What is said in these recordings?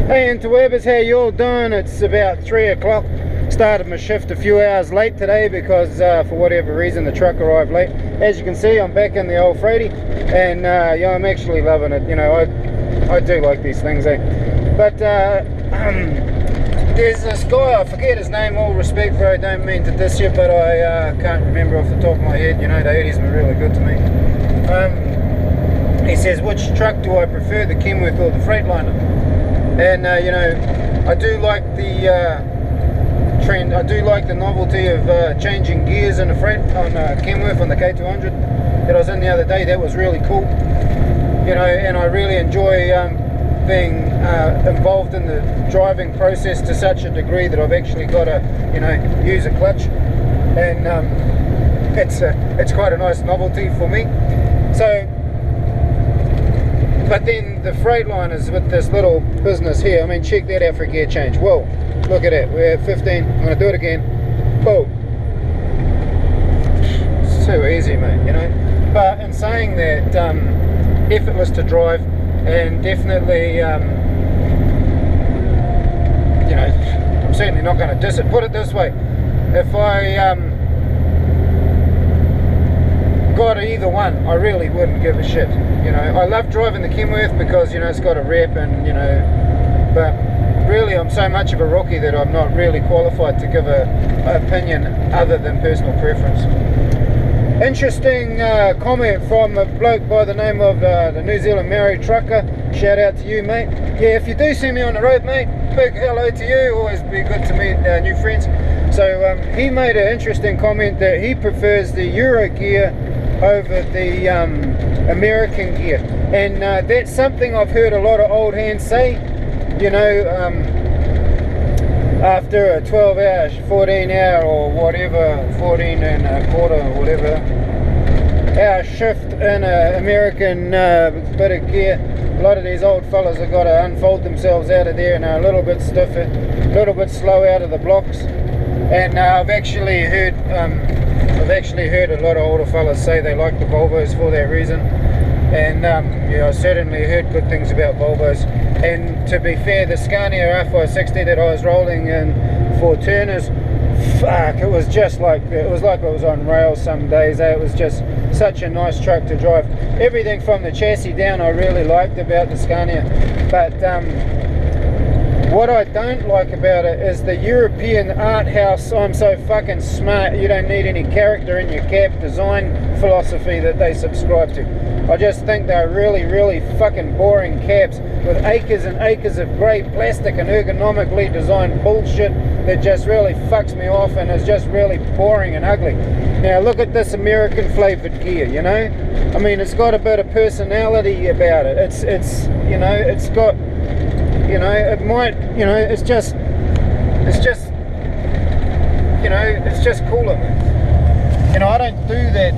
Hey interwebers, how you all doing? It's about 3 o'clock. Started my shift a few hours late today because for whatever reason the truck arrived late. As you can see, I'm back in the old Freighty, and yeah, I'm actually loving it. You know, I do like these things, eh? But there's this guy, I forget his name, all respect bro, don't mean to diss you, but I can't remember off the top of my head. You know, the 80s were really good to me. He says, which truck do I prefer, the Kenworth or the Freightliner? And you know, I do like the trend. I do like the novelty of changing gears in a Freight on Kenworth on the K200 that I was in the other day. That was really cool. You know, and I really enjoy being involved in the driving process to such a degree that I've actually got to, you know, use a clutch, and it's quite a nice novelty for me. So. But then the Freightliners with this little business here, I mean, check that out for a gear change. Whoa, look at it. We're at 15. I'm going to do it again. Whoa. It's too easy, mate, you know. But in saying that, effortless to drive, and definitely, you know, I'm certainly not going to diss it. Put it this way. If I got either one, I really wouldn't give a shit. You know, I love driving the Kenworth because, you know, it's got a rep, and, you know, but really I'm so much of a rookie that I'm not really qualified to give an opinion other than personal preference. Interesting comment from a bloke by the name of the New Zealand Maori trucker. Shout out to you, mate. Yeah, if you do see me on the road, mate, big hello to you. Always be good to meet new friends. So he made an interesting comment that he prefers the Euro gear over the American gear, and that's something I've heard a lot of old hands say. You know, after a 12 hour, 14 hour or whatever, 14 and a quarter or whatever hour shift in an American bit of gear, a lot of these old fellas have got to unfold themselves out of there and are a little bit stiffer, a little bit slow out of the blocks. And I've actually heard a lot of older fellas say they like the Volvos for that reason, and yeah, I certainly heard good things about Volvos. And to be fair, the Scania R560 that I was rolling in for Turners, fuck, it was just like it was on rails some days. It was just such a nice truck to drive. Everything from the chassis down I really liked about the Scania, but what I don't like about it is the European art house, I'm so fucking smart, you don't need any character in your cab design philosophy that they subscribe to. I just think they're really, really fucking boring cabs with acres and acres of grey plastic and ergonomically designed bullshit that just really fucks me off and is just really boring and ugly. Now look at this American flavoured gear, you know? I mean, it's got a bit of personality about it. It's you know, it's got, you know, it might, you know, it's just, you know, it's just cooler. You know, I don't do that,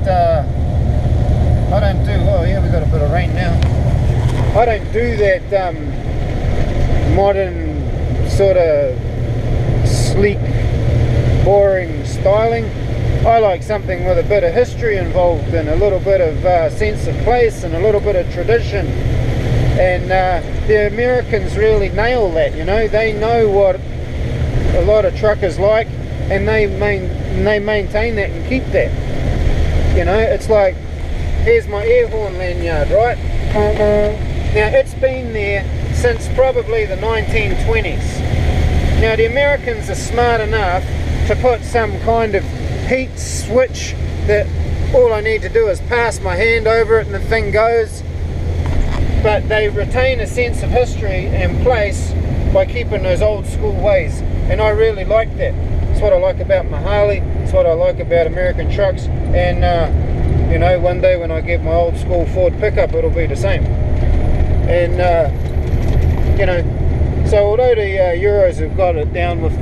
oh yeah, we got a bit of rain now. I don't do that modern sort of sleek, boring styling. I like something with a bit of history involved and a little bit of sense of place and a little bit of tradition. And the Americans really nail that, you know. They know what a lot of truckers like, and they maintain that and keep that. You know, it's like, here's my air horn lanyard, right? Now, it's been there since probably the 1920s. Now, the Americans are smart enough to put some kind of heat switch that all I need to do is pass my hand over it and the thing goes. But they retain a sense of history and place by keeping those old school ways, and I really like that. It's what I like about my Harley, it's what I like about American trucks, and you know, one day when I get my old school Ford pickup, it'll be the same. And you know, so although the Euros have got it down with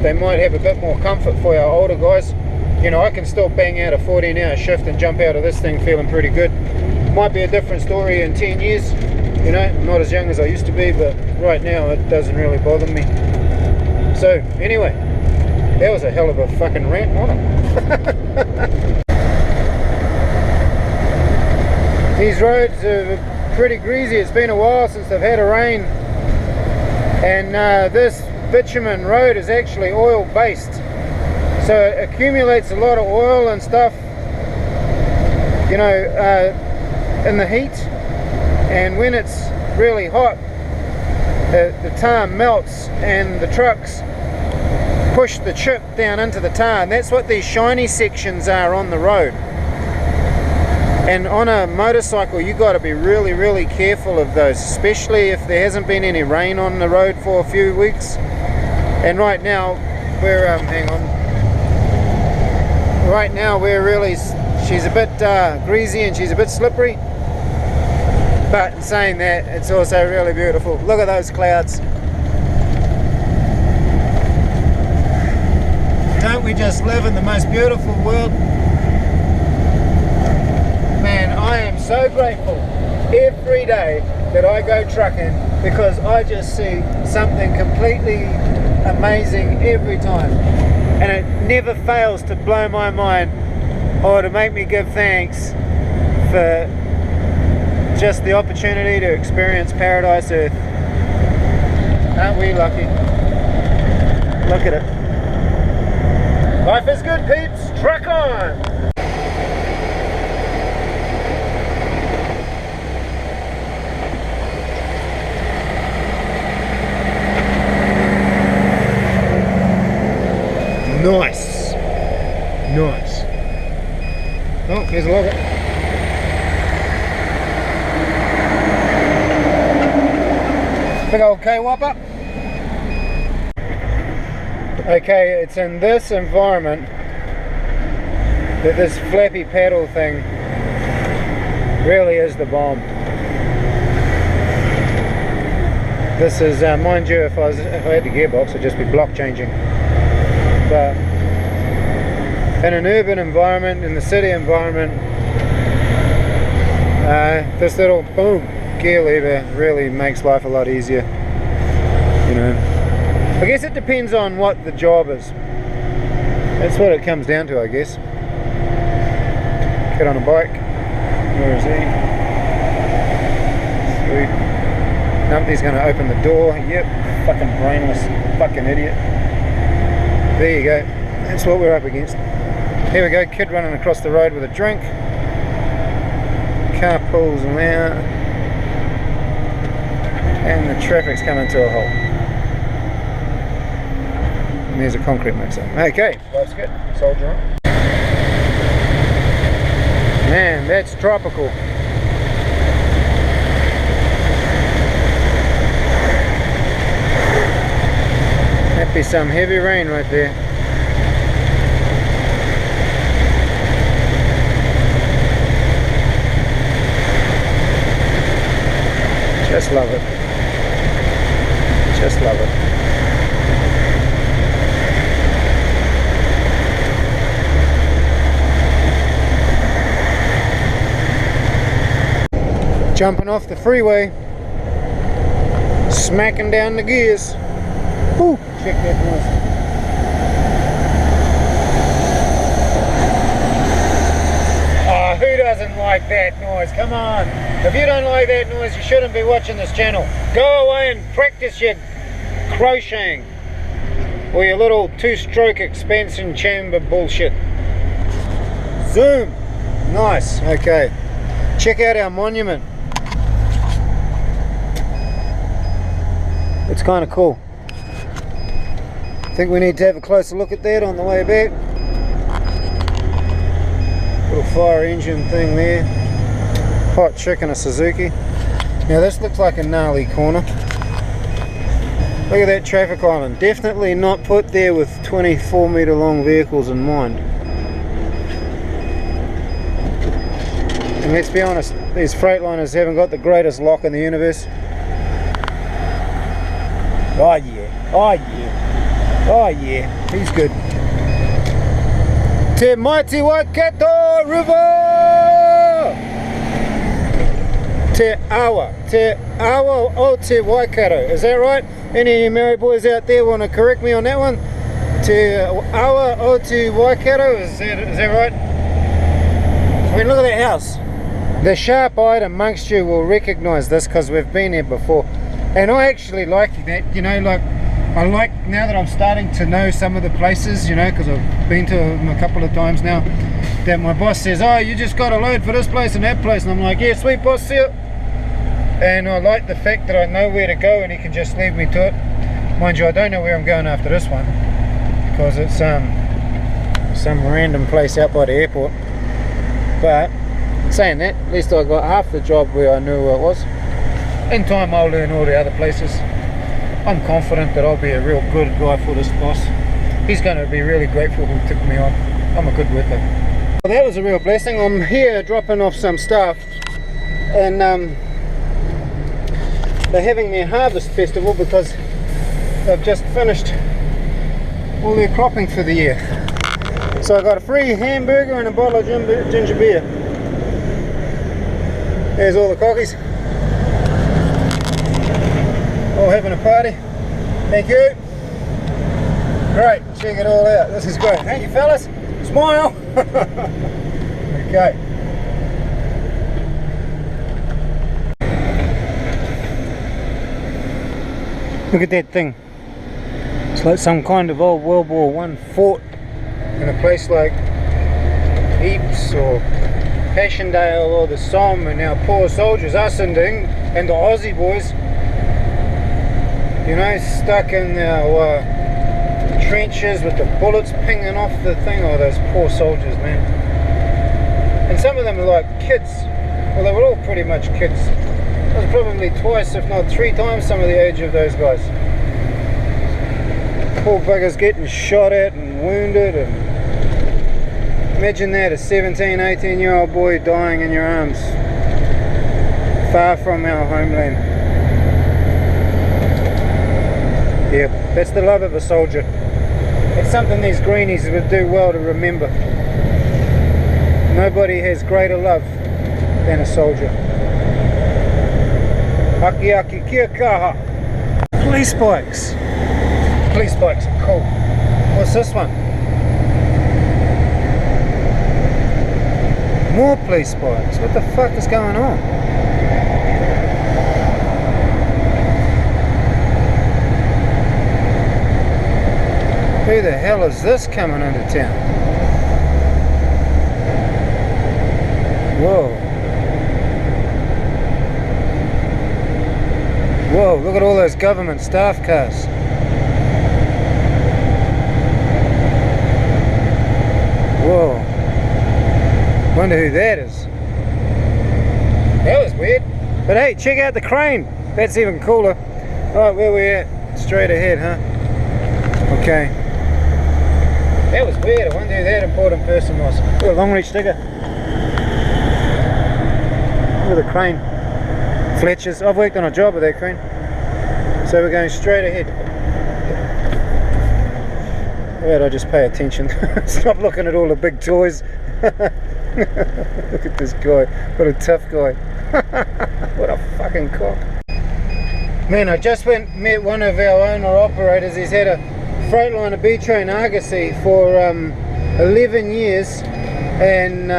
they might have a bit more comfort for our older guys, you know, I can still bang out a 14-hour shift and jump out of this thing feeling pretty good. Might be a different story in 10 years, you know, I'm not as young as I used to be, but right now it doesn't really bother me. So anyway, that was a hell of a fucking rant, wasn't it? These roads are pretty greasy. It's been a while since they've had a rain. And this bitumen road is actually oil based, so it accumulates a lot of oil and stuff, you know, in the heat, and when it's really hot, the tar melts and the trucks push the chip down into the tar, and that's what these shiny sections are on the road. And on a motorcycle, you got to be really, really careful of those, especially if there hasn't been any rain on the road for a few weeks. And right now we're hang on. Right now we're really, she's a bit greasy and she's a bit slippery. But in saying that, it's also really beautiful. Look at those clouds. Don't we just live in the most beautiful world? Man, I am so grateful every day that I go trucking, because I just see something completely amazing every time. And it never fails to blow my mind or to make me give thanks for just the opportunity to experience Paradise Earth. Aren't we lucky? Look at it. Life is good, peeps. Truck on! Nice. Nice. Oh, here's a logger. Big old K-Whopper. Okay, it's in this environment that this flappy paddle thing really is the bomb. This is, mind you, if I had the gearbox, it'd just be block changing. But in an urban environment, in the city environment, this little boom gear lever really makes life a lot easier. You know, I guess it depends on what the job is. That's what it comes down to, I guess. Kid on a bike. Where is he? Sweet. Nobody's going to open the door. Yep, fucking brainless, fucking idiot. There you go. That's what we're up against. Here we go, kid running across the road with a drink. Car pulls him out. And the traffic's coming to a halt. And there's a concrete mixer. Okay, life's good. Soldier on. Man, that's tropical. That'd be some heavy rain right there. Just love it. Just love it. Jumping off the freeway, smacking down the gears. Woo, check that noise. Oh, who doesn't like that noise? Come on. If you don't like that noise, you shouldn't be watching this channel. Go away and practice your crocheting or your little two-stroke expansion chamber bullshit. Zoom. Nice. Okay. Check out our monument. It's kind of cool. I think we need to have a closer look at that on the way back. Little fire engine thing there. Hot chick and a Suzuki. Now this looks like a gnarly corner. Look at that traffic island. Definitely not put there with 24-meter long vehicles in mind. And let's be honest, these Freightliners haven't got the greatest lock in the universe. Oh yeah, oh yeah, oh yeah, he's good. Te Mighty Waikato River! Te Awa o Te Waikato, is that right? Any of you Maori boys out there want to correct me on that one? Te Awa o Te Waikato, is that right? I mean, look at that house. The sharp-eyed amongst you will recognise this because we've been here before. And I actually like that, you know, like I like now that I'm starting to know some of the places, you know, because I've been to them a couple of times now, that my boss says, oh, you just got a load for this place and that place, and I'm like, yeah, sweet boss, see it. And I like the fact that I know where to go and he can just lead me to it. Mind you, I don't know where I'm going after this one, because it's some random place out by the airport. But saying that, at least I got half the job where I knew where it was. In time I'll learn all the other places. I'm confident that I'll be a real good guy for this boss. He's going to be really grateful he took me on. I'm a good worker. Well, that was a real blessing. I'm here dropping off some stuff, and they're having their harvest festival because they've just finished all their cropping for the year. So I got a free hamburger and a bottle of ginger beer. There's all the cockies, all having a party. Thank you. Great, check it all out. This is great. Thank you, fellas. Smile. Okay. Look at that thing. It's like some kind of old World War I fort in a place like Ypres or Passchendaele or the Somme, and our poor soldiers, us and the Aussie boys, you know, stuck in our trenches with the bullets pinging off the thing. Oh, those poor soldiers, man. And some of them were like kids. Well, they were all pretty much kids. I was probably twice, if not 3 times, some of the age of those guys. Poor buggers getting shot at and wounded, and imagine that, a 17, 18-year-old boy dying in your arms, far from our homeland. Yeah, that's the love of a soldier. It's something these greenies would do well to remember. Nobody has greater love than a soldier. Aki aki kia kaha. Police bikes. Police bikes are cool. What's this one? More police bikes. What the fuck is going on? Who the hell is this coming into town? Whoa. Whoa, look at all those government staff cars. Whoa. Wonder who that is. That was weird. But hey, check out the crane. That's even cooler. Alright, where we at? Straight ahead, huh? Okay. That was weird. I wonder who that important person was. Look at a long reach sticker. Look at the crane. Fletcher's. I've worked on a job with that crane. So we're going straight ahead. How about I just pay attention? Stop looking at all the big toys. Look at this guy. What a tough guy. What a fucking cock. Man, I just met one of our owner operators. He's had a Freightliner B-Train Argosy for 11 years, and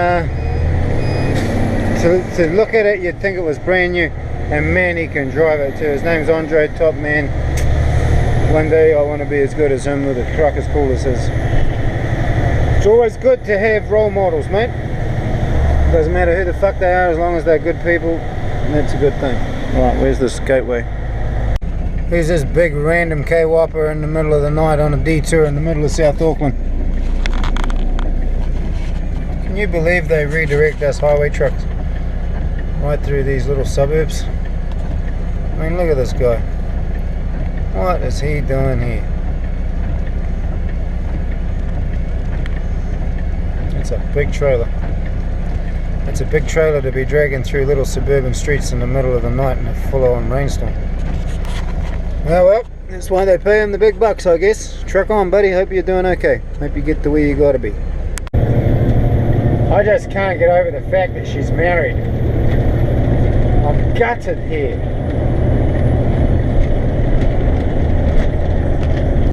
to look at it you'd think it was brand new, and man, he can drive it too. His name's Andre, top man. One day I want to be as good as him with a truck as cool as his. It's always good to have role models, mate. Doesn't matter who the fuck they are, as long as they're good people, and that's a good thing. Alright, where's this gateway? Here's this big random K-Whopper in the middle of the night on a detour in the middle of South Auckland. Can you believe they redirect us highway trucks right through these little suburbs? I mean, look at this guy. What is he doing here? It's a big trailer. It's a big trailer to be dragging through little suburban streets in the middle of the night in a full-on rainstorm. Oh well, that's why they pay him the big bucks, I guess. Truck on, buddy. Hope you're doing okay. Hope you get to where you gotta be. I just can't get over the fact that she's married. I'm gutted here.